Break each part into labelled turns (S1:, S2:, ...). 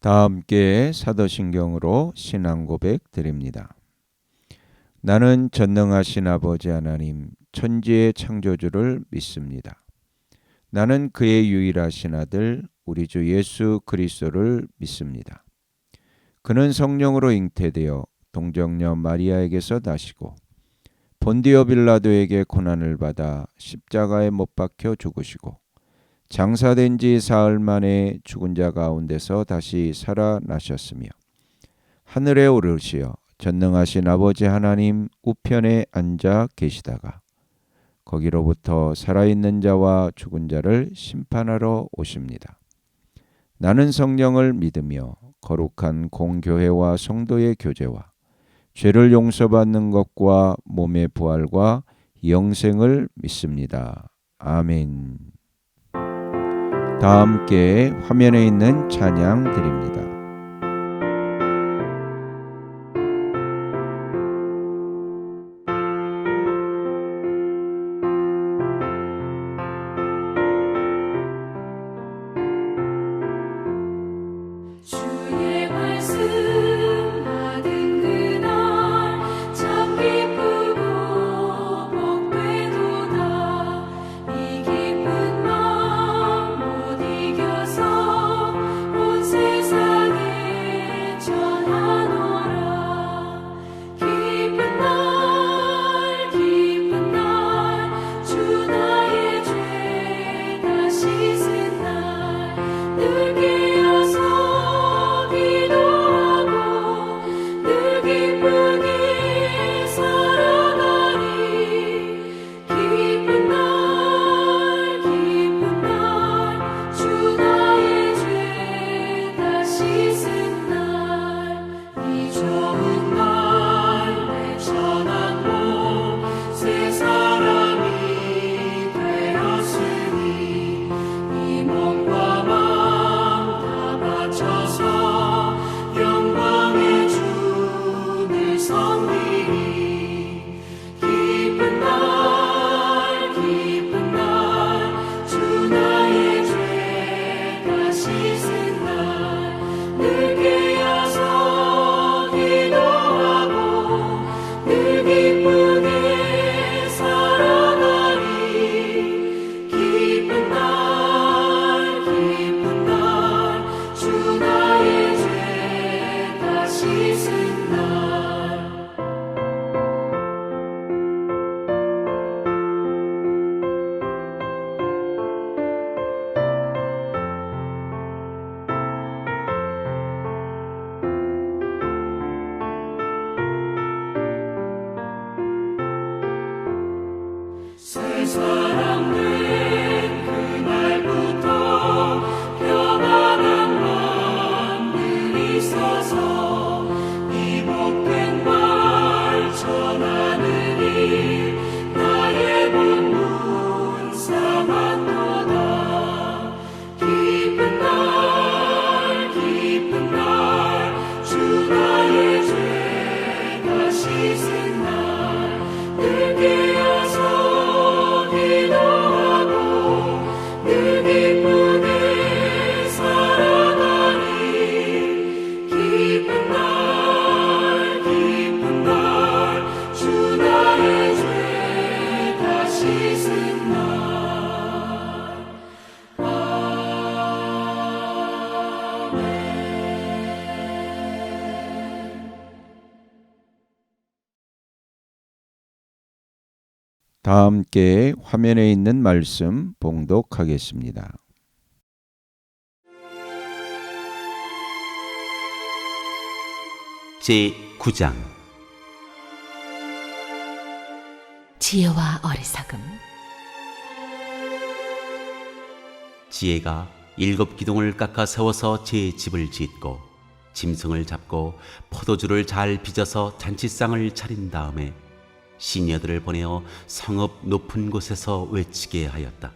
S1: 다 함께 사도신경으로 신앙 고백 드립니다. 나는 전능하신 아버지 하나님 천지의 창조주를 믿습니다. 나는 그의 유일하신 아들 우리 주 예수 그리스도를 믿습니다. 그는 성령으로 잉태되어 동정녀 마리아에게서 나시고 본디오 빌라도에게 고난을 받아 십자가에 못 박혀 죽으시고 장사된 지 사흘 만에 죽은 자 가운데서 다시 살아나셨으며 하늘에 오르시어 전능하신 아버지 하나님 우편에 앉아 계시다가 거기로부터 살아있는 자와 죽은 자를 심판하러 오십니다. 나는 성령을 믿으며 거룩한 공교회와 성도의 교제와 죄를 용서받는 것과 몸의 부활과 영생을 믿습니다. 아멘. 다 함께 화면에 있는 찬양 드립니다. 다 함께 화면에 있는 말씀 봉독하겠습니다.
S2: 제9장
S3: 지혜와 어리석음.
S2: 지혜가 7 기둥을 깎아 세워서 제 집을 짓고 짐승을 잡고 포도주를 잘 빚어서 잔치상을 차린 다음에 시녀들을 보내어 성읍 높은 곳에서 외치게 하였다.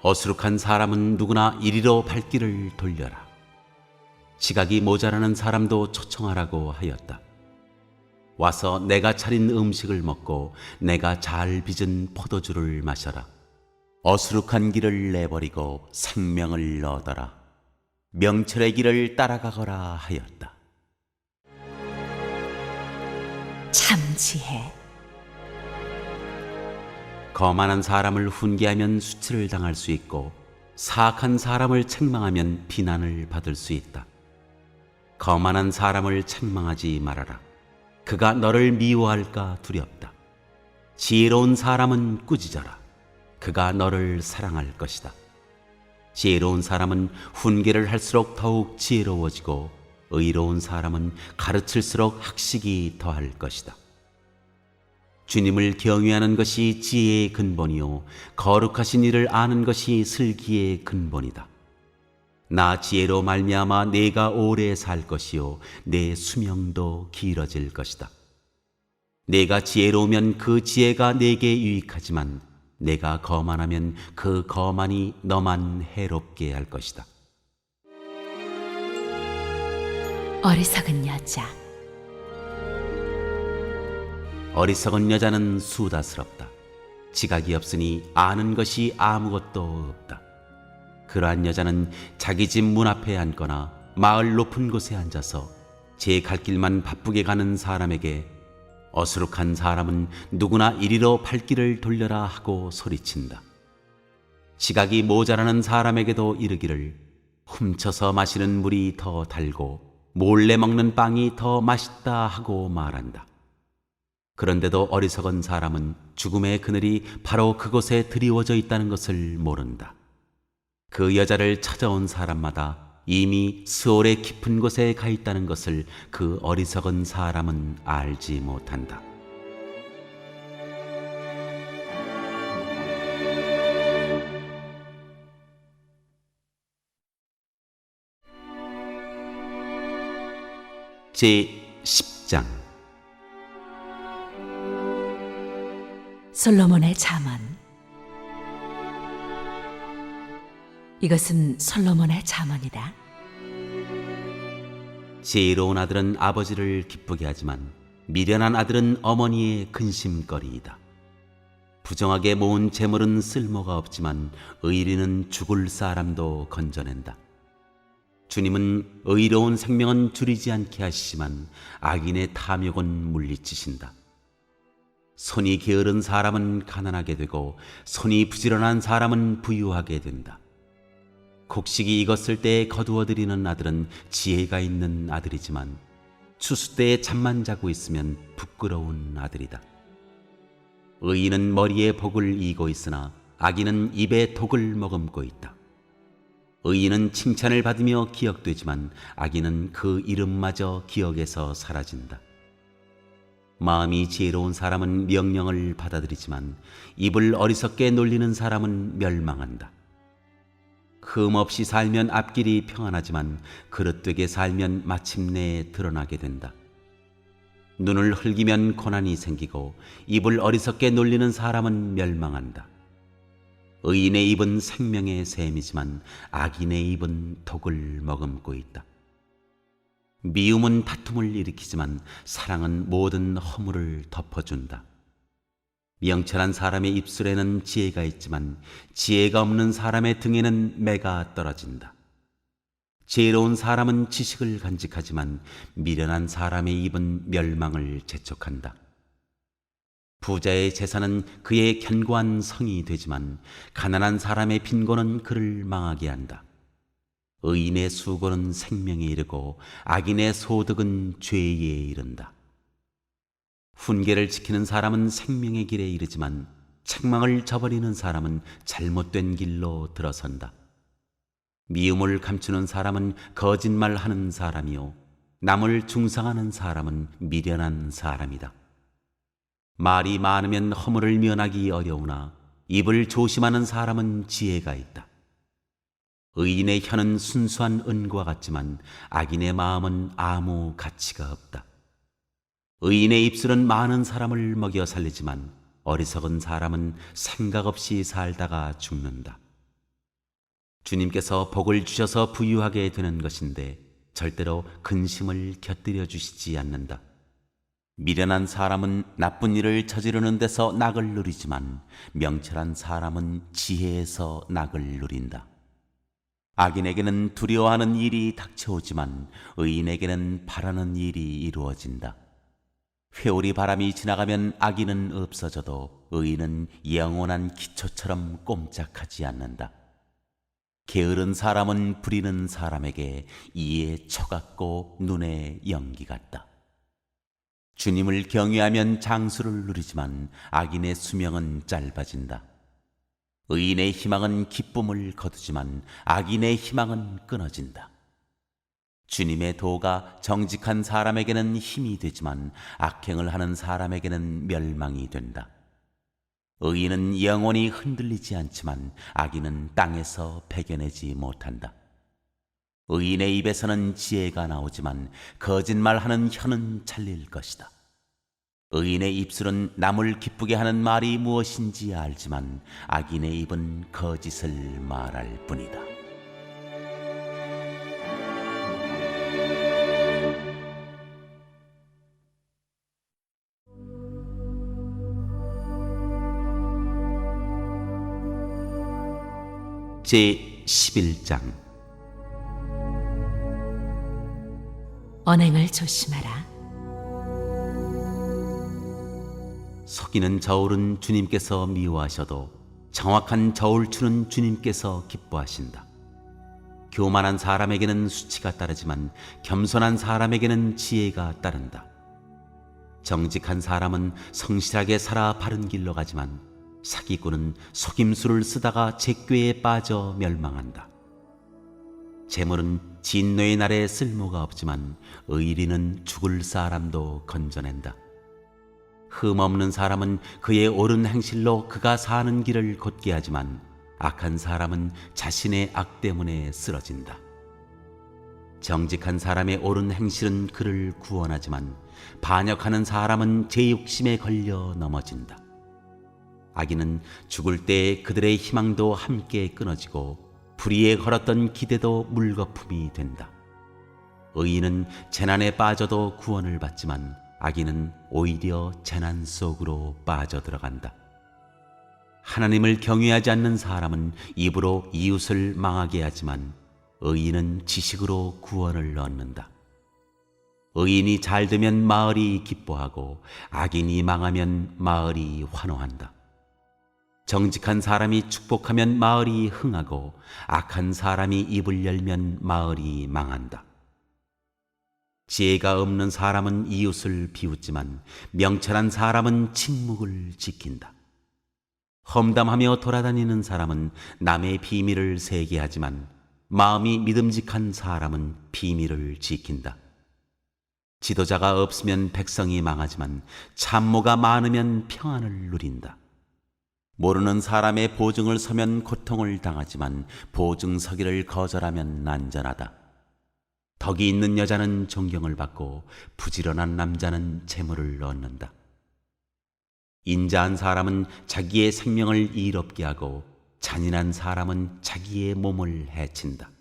S2: 어수룩한 사람은 누구나 이리로 발길을 돌려라. 지각이 모자라는 사람도 초청하라고 하였다. 와서 내가 차린 음식을 먹고 내가 잘 빚은 포도주를 마셔라. 어수룩한 길을 내버리고 생명을 얻어라. 명철의 길을 따라가거라 하였다.
S3: 참지혜.
S2: 거만한 사람을 훈계하면 수치를 당할 수 있고 사악한 사람을 책망하면 비난을 받을 수 있다. 거만한 사람을 책망하지 말아라. 그가 너를 미워할까 두렵다. 지혜로운 사람은 꾸짖어라. 그가 너를 사랑할 것이다. 지혜로운 사람은 훈계를 할수록 더욱 지혜로워지고 의로운 사람은 가르칠수록 학식이 더할 것이다. 주님을 경외하는 것이 지혜의 근본이요 거룩하신 이를 아는 것이 슬기의 근본이다. 나 지혜로 말미암아 내가 오래 살 것이요 내 수명도 길어질 것이다. 내가 지혜로우면 그 지혜가 내게 유익하지만 내가 거만하면 그 거만이 너만 해롭게 할 것이다.
S3: 어리석은 여자.
S2: 어리석은 여자는 수다스럽다. 지각이 없으니 아는 것이 아무것도 없다. 그러한 여자는 자기 집 문 앞에 앉거나 마을 높은 곳에 앉아서 제 갈 길만 바쁘게 가는 사람에게 어수룩한 사람은 누구나 이리로 발길을 돌려라 하고 소리친다. 지각이 모자라는 사람에게도 이르기를 훔쳐서 마시는 물이 더 달고 몰래 먹는 빵이 더 맛있다 하고 말한다. 그런데도 어리석은 사람은 죽음의 그늘이 바로 그곳에 드리워져 있다는 것을 모른다. 그 여자를 찾아온 사람마다 이미 스올의 깊은 곳에 가 있다는 것을 그 어리석은 사람은 알지 못한다. 제 10장.
S3: 솔로몬의 잠언. 이것은 솔로몬의 잠언이다.
S2: 지혜로운 아들은 아버지를 기쁘게 하지만 미련한 아들은 어머니의 근심거리이다. 부정하게 모은 재물은 쓸모가 없지만 의리는 죽을 사람도 건져낸다. 주님은 의로운 생명은 줄이지 않게 하시지만 악인의 탐욕은 물리치신다. 손이 게으른 사람은 가난하게 되고 손이 부지런한 사람은 부유하게 된다. 곡식이 익었을 때 거두어들이는 아들은 지혜가 있는 아들이지만 추수 때에 잠만 자고 있으면 부끄러운 아들이다. 의인은 머리에 복을 이고 있으나 악인은 입에 독을 머금고 있다. 의인은 칭찬을 받으며 기억되지만 악인은 그 이름마저 기억에서 사라진다. 마음이 지혜로운 사람은 명령을 받아들이지만 입을 어리석게 놀리는 사람은 멸망한다. 흠 없이 살면 앞길이 평안하지만 그릇되게 살면 마침내 드러나게 된다. 눈을 흘기면 고난이 생기고 입을 어리석게 놀리는 사람은 멸망한다. 의인의 입은 생명의 샘이지만 악인의 입은 독을 머금고 있다. 미움은 다툼을 일으키지만 사랑은 모든 허물을 덮어준다. 명철한 사람의 입술에는 지혜가 있지만 지혜가 없는 사람의 등에는 매가 떨어진다. 지혜로운 사람은 지식을 간직하지만 미련한 사람의 입은 멸망을 재촉한다. 부자의 재산은 그의 견고한 성이 되지만 가난한 사람의 빈곤은 그를 망하게 한다. 의인의 수고는 생명에 이르고 악인의 소득은 죄에 이른다. 훈계를 지키는 사람은 생명의 길에 이르지만 책망을 저버리는 사람은 잘못된 길로 들어선다. 미움을 감추는 사람은 거짓말하는 사람이요 남을 중상하는 사람은 미련한 사람이다. 말이 많으면 허물을 면하기 어려우나 입을 조심하는 사람은 지혜가 있다. 의인의 혀는 순수한 은과 같지만 악인의 마음은 아무 가치가 없다. 의인의 입술은 많은 사람을 먹여 살리지만 어리석은 사람은 생각 없이 살다가 죽는다. 주님께서 복을 주셔서 부유하게 되는 것인데 절대로 근심을 곁들여 주시지 않는다. 미련한 사람은 나쁜 일을 저지르는 데서 낙을 누리지만 명철한 사람은 지혜에서 낙을 누린다. 악인에게는 두려워하는 일이 닥쳐오지만 의인에게는 바라는 일이 이루어진다. 회오리 바람이 지나가면 악인은 없어져도 의인은 영원한 기초처럼 꼼짝하지 않는다. 게으른 사람은 부리는 사람에게 이에 초 같고 눈에 연기 같다. 주님을 경외하면 장수를 누리지만 악인의 수명은 짧아진다. 의인의 희망은 기쁨을 거두지만 악인의 희망은 끊어진다. 주님의 도가 정직한 사람에게는 힘이 되지만 악행을 하는 사람에게는 멸망이 된다. 의인은 영원히 흔들리지 않지만 악인은 땅에서 배겨내지 못한다. 의인의 입에서는 지혜가 나오지만 거짓말하는 혀는 잘릴 것이다. 의인의 입술은 남을 기쁘게 하는 말이 무엇인지 알지만 악인의 입은 거짓을 말할 뿐이다. 제 11장.
S3: 언행을 조심하라.
S2: 속이는 저울은 주님께서 미워하셔도 정확한 저울추는 주님께서 기뻐하신다. 교만한 사람에게는 수치가 따르지만 겸손한 사람에게는 지혜가 따른다. 정직한 사람은 성실하게 살아 바른 길로 가지만 사기꾼은 속임수를 쓰다가 재꾀에 빠져 멸망한다. 재물은 진노의 날에 쓸모가 없지만 의리는 죽을 사람도 건져낸다. 흠없는 사람은 그의 옳은 행실로 그가 사는 길을 곧게 하지만 악한 사람은 자신의 악 때문에 쓰러진다. 정직한 사람의 옳은 행실은 그를 구원하지만 반역하는 사람은 제 욕심에 걸려 넘어진다. 악인은 죽을 때 그들의 희망도 함께 끊어지고 불의에 걸었던 기대도 물거품이 된다. 의인은 재난에 빠져도 구원을 받지만 악인은 오히려 재난 속으로 빠져들어간다. 하나님을 경외하지 않는 사람은 입으로 이웃을 망하게 하지만 의인은 지식으로 구원을 얻는다. 의인이 잘 되면 마을이 기뻐하고 악인이 망하면 마을이 환호한다. 정직한 사람이 축복하면 마을이 흥하고 악한 사람이 입을 열면 마을이 망한다. 지혜가 없는 사람은 이웃을 비웃지만 명철한 사람은 침묵을 지킨다. 험담하며 돌아다니는 사람은 남의 비밀을 세게 하지만 마음이 믿음직한 사람은 비밀을 지킨다. 지도자가 없으면 백성이 망하지만 참모가 많으면 평안을 누린다. 모르는 사람의 보증을 서면 고통을 당하지만 보증 서기를 거절하면 안전하다. 덕이 있는 여자는 존경을 받고 부지런한 남자는 재물을 얻는다. 인자한 사람은 자기의 생명을 이롭게 하고 잔인한 사람은 자기의 몸을 해친다.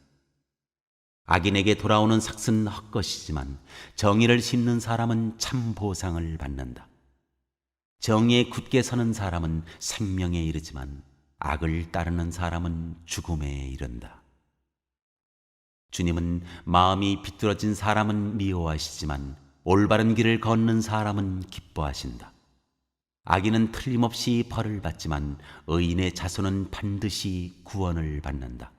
S2: 악인에게 돌아오는 삭은 헛것이지만 정의를 심는 사람은 참 보상을 받는다. 정의에 굳게 서는 사람은 생명에 이르지만 악을 따르는 사람은 죽음에 이른다. 주님은 마음이 비뚤어진 사람은 미워하시지만 올바른 길을 걷는 사람은 기뻐하신다. 악인은 틀림없이 벌을 받지만 의인의 자손은 반드시 구원을 받는다.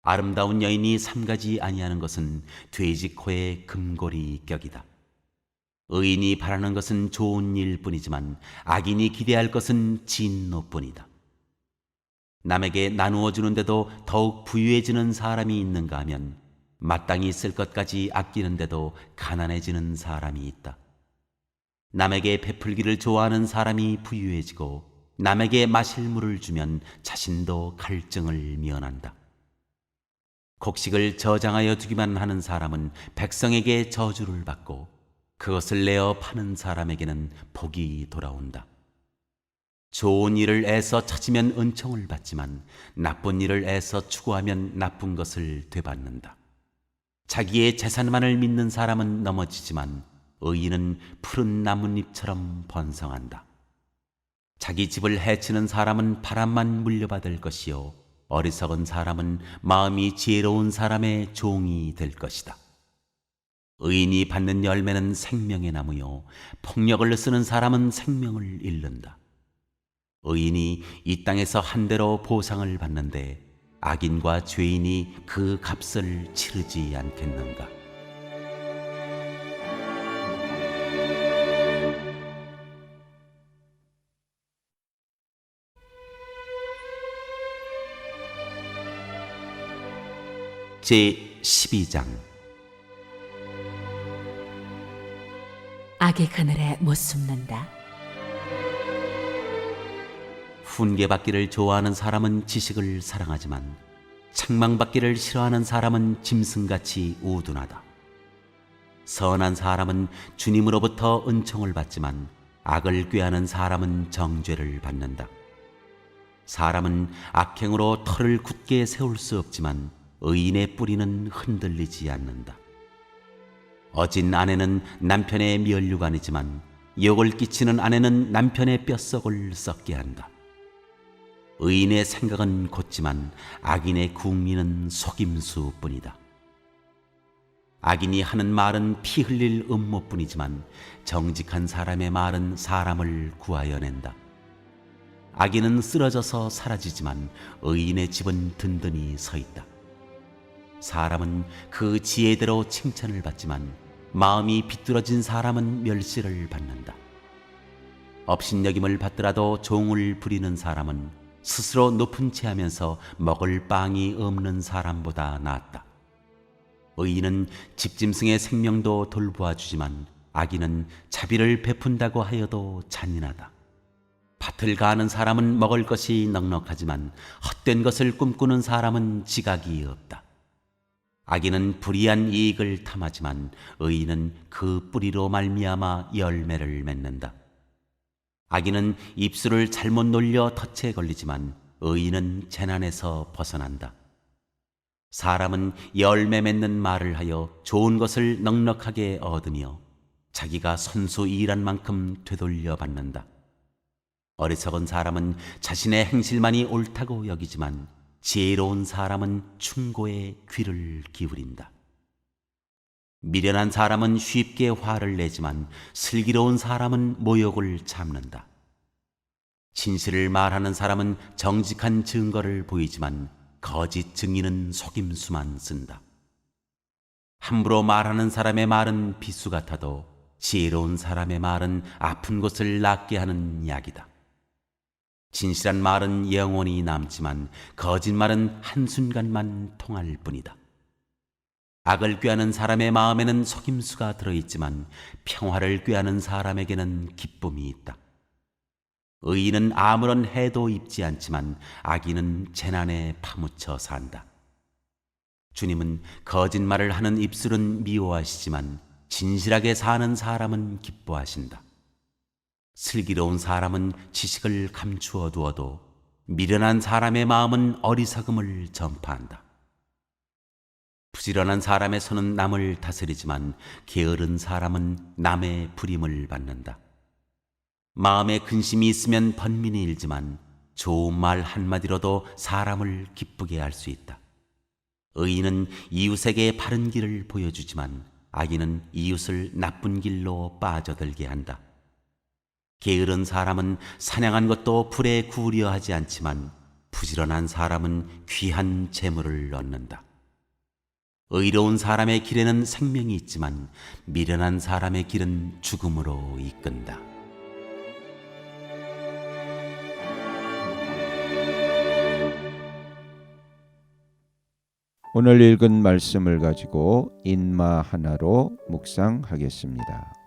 S2: 아름다운 여인이 삼가지 아니하는 것은 돼지 코에 금고리 격이다. 의인이 바라는 것은 좋은 일뿐이지만 악인이 기대할 것은 진노뿐이다. 남에게 나누어 주는데도 더욱 부유해지는 사람이 있는가 하면 마땅히 쓸 것까지 아끼는데도 가난해지는 사람이 있다. 남에게 베풀기를 좋아하는 사람이 부유해지고 남에게 마실 물을 주면 자신도 갈증을 면한다. 곡식을 저장하여 두기만 하는 사람은 백성에게 저주를 받고 그것을 내어 파는 사람에게는 복이 돌아온다. 좋은 일을 애써 찾으면 은총을 받지만 나쁜 일을 애써 추구하면 나쁜 것을 되받는다. 자기의 재산만을 믿는 사람은 넘어지지만 의인은 푸른 나뭇잎처럼 번성한다. 자기 집을 해치는 사람은 바람만 물려받을 것이요 어리석은 사람은 마음이 지혜로운 사람의 종이 될 것이다. 의인이 받는 열매는 생명의 나무요, 폭력을 쓰는 사람은 생명을 잃는다. 의인이 이 땅에서 한 대로 보상을 받는데 악인과 죄인이 그 값을 치르지 않겠는가. 제 12장.
S3: 악의 그늘에 못 숨는다.
S2: 훈계받기를 좋아하는 사람은 지식을 사랑하지만 책망받기를 싫어하는 사람은 짐승같이 우둔하다. 선한 사람은 주님으로부터 은총을 받지만 악을 꾀하는 사람은 정죄를 받는다. 사람은 악행으로 터를 굳게 세울 수 없지만 의인의 뿌리는 흔들리지 않는다. 어진 아내는 남편의 면류관이지만 욕을 끼치는 아내는 남편의 뼛속을 썩게 한다. 의인의 생각은 곧지만 악인의 궁리는 속임수뿐이다. 악인이 하는 말은 피 흘릴 음모뿐이지만 정직한 사람의 말은 사람을 구하여 낸다. 악인은 쓰러져서 사라지지만 의인의 집은 든든히 서 있다. 사람은 그 지혜대로 칭찬을 받지만 마음이 비뚤어진 사람은 멸시를 받는다. 업신여김을 받더라도 종을 부리는 사람은 스스로 높은 채 하면서 먹을 빵이 없는 사람보다 낫다. 의인은 집짐승의 생명도 돌보아 주지만 악인은 자비를 베푼다고 하여도 잔인하다. 밭을 가하는 사람은 먹을 것이 넉넉하지만 헛된 것을 꿈꾸는 사람은 지각이 없다. 악인은 불의한 이익을 탐하지만 의인은 그 뿌리로 말미암아 열매를 맺는다. 악인은 입술을 잘못 놀려 덫에 걸리지만 의인은 재난에서 벗어난다. 사람은 열매 맺는 말을 하여 좋은 것을 넉넉하게 얻으며 자기가 선수 일한 만큼 되돌려 받는다. 어리석은 사람은 자신의 행실만이 옳다고 여기지만 지혜로운 사람은 충고에 귀를 기울인다. 미련한 사람은 쉽게 화를 내지만 슬기로운 사람은 모욕을 참는다. 진실을 말하는 사람은 정직한 증거를 보이지만 거짓 증인은 속임수만 쓴다. 함부로 말하는 사람의 말은 비수 같아도 지혜로운 사람의 말은 아픈 곳을 낫게 하는 약이다. 진실한 말은 영원히 남지만 거짓말은 한순간만 통할 뿐이다. 악을 꾀하는 사람의 마음에는 속임수가 들어있지만 평화를 꾀하는 사람에게는 기쁨이 있다. 의인은 아무런 해도 입지 않지만 악인은 재난에 파묻혀 산다. 주님은 거짓말을 하는 입술은 미워하시지만 진실하게 사는 사람은 기뻐하신다. 슬기로운 사람은 지식을 감추어 두어도 미련한 사람의 마음은 어리석음을 전파한다. 부지런한 사람의 손은 남을 다스리지만 게으른 사람은 남의 부림을 받는다. 마음에 근심이 있으면 번민이 일지만 좋은 말 한마디로도 사람을 기쁘게 할 수 있다. 의인은 이웃에게 바른 길을 보여주지만 악인은 이웃을 나쁜 길로 빠져들게 한다. 게으른 사람은 사냥한 것도 불에 구우려 하지 않지만 부지런한 사람은 귀한 재물을 얻는다. 의로운 사람의 길에는 생명이 있지만 미련한 사람의 길은 죽음으로 이끈다.
S1: 오늘 읽은 말씀을 가지고 인마 하나로 묵상하겠습니다.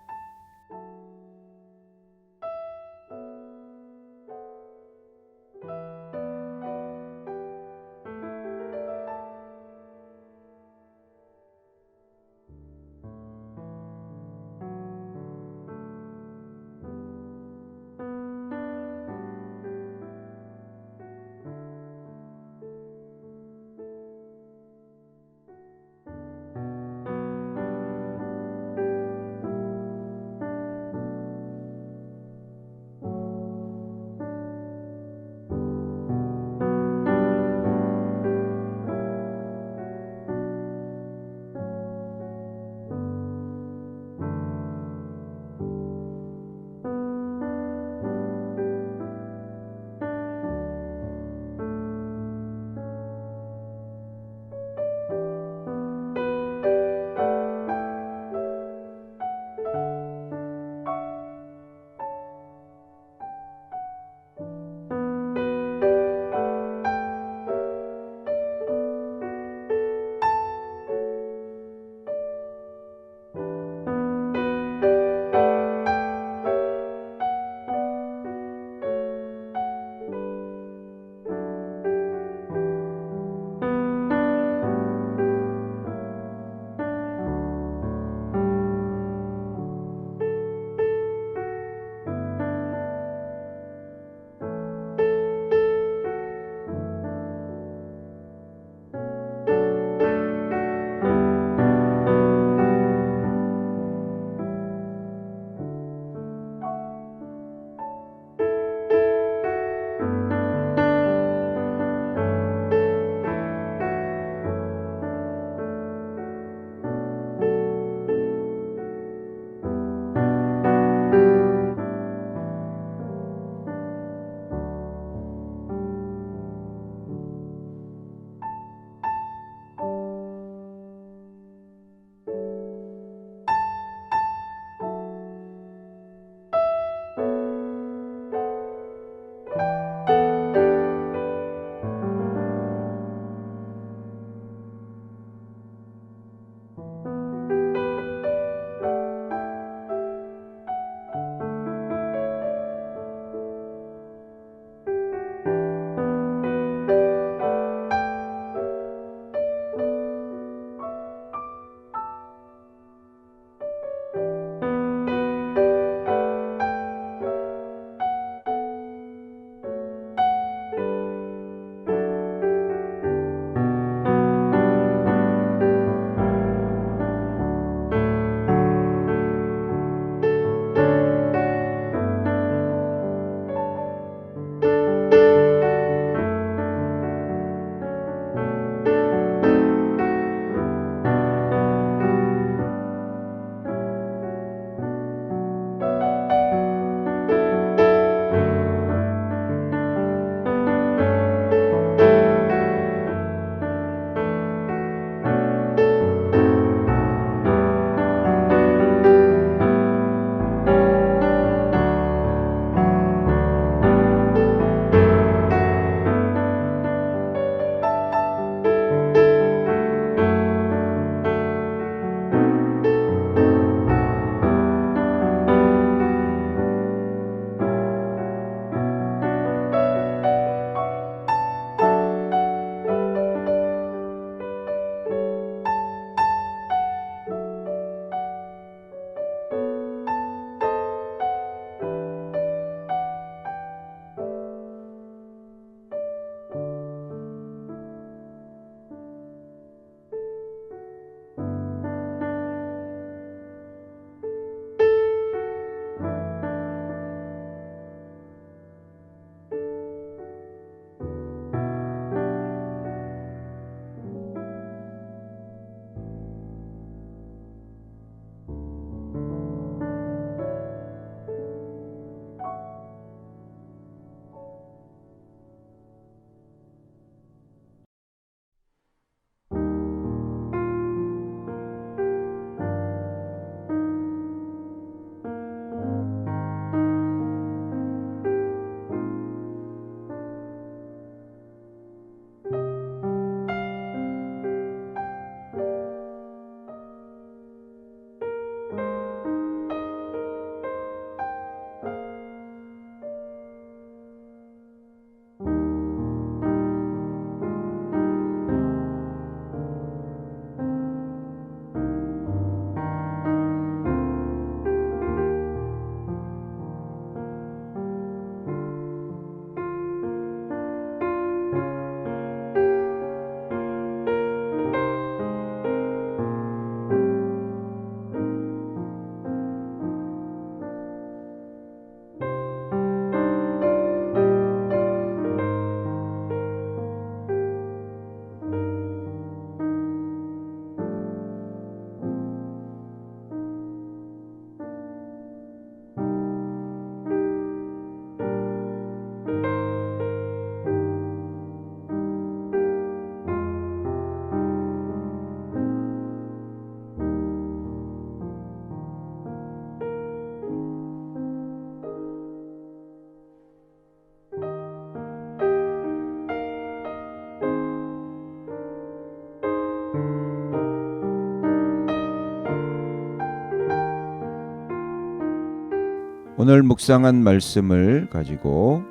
S1: 오늘 묵상한 말씀을 가지고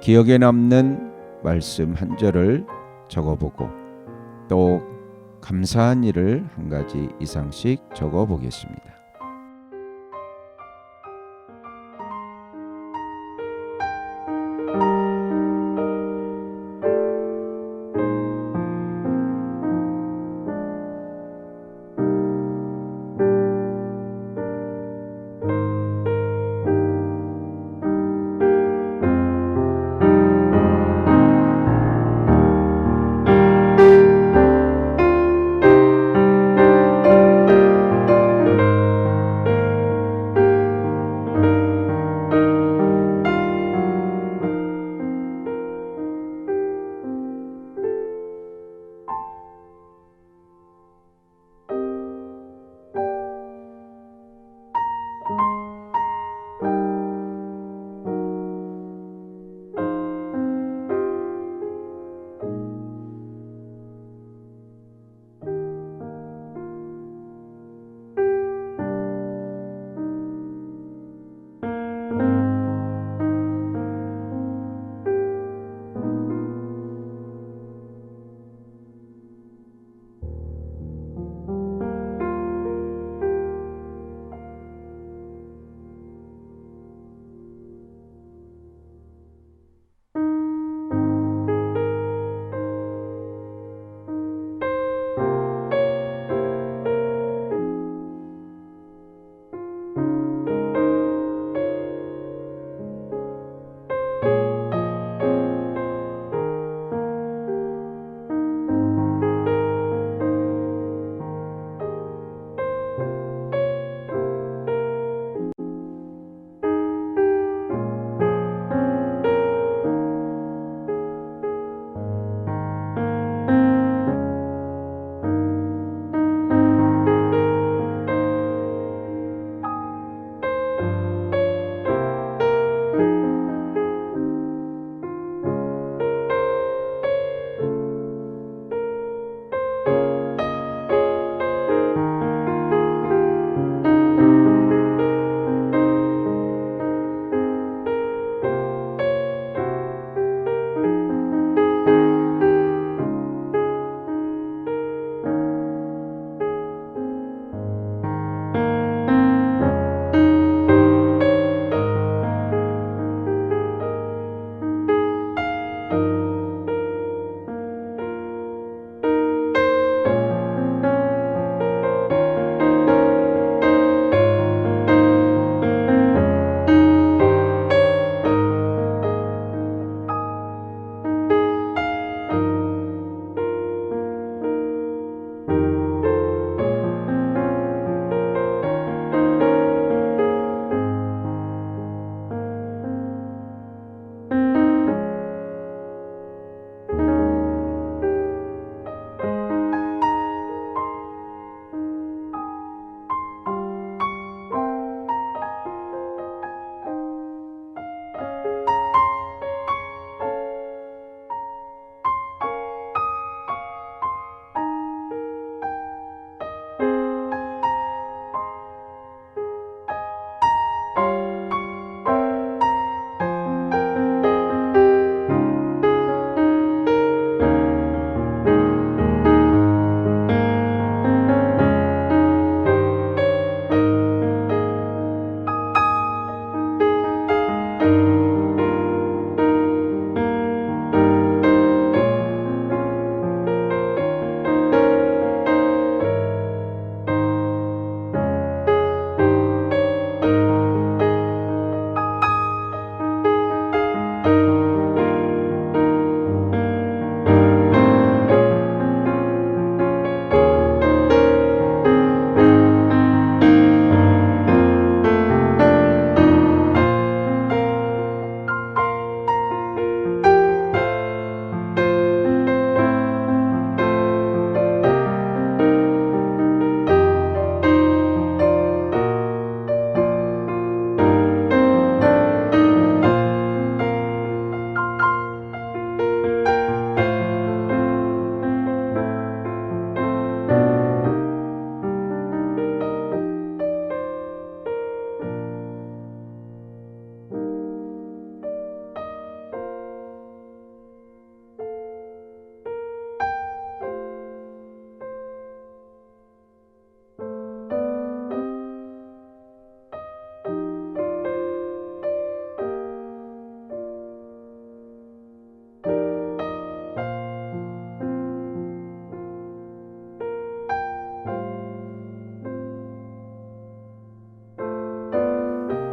S1: 기억에 남는 말씀 한 절을 적어보고 또 감사한 일을 한 가지 이상씩 적어보겠습니다.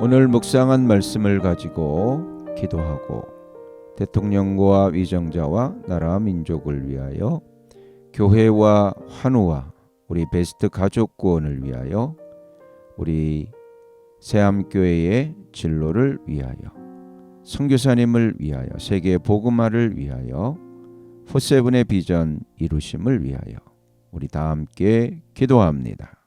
S1: 오늘 묵상한 말씀을 가지고 기도하고 대통령과 위정자와 나라 민족을 위하여 교회와 환우와 우리 베스트 가족 구원을 위하여 우리 새암교회의 진로를 위하여 선교사님을 위하여 세계 복음화를 위하여 포세븐의 비전 이루심을 위하여 우리 다 함께 기도합니다.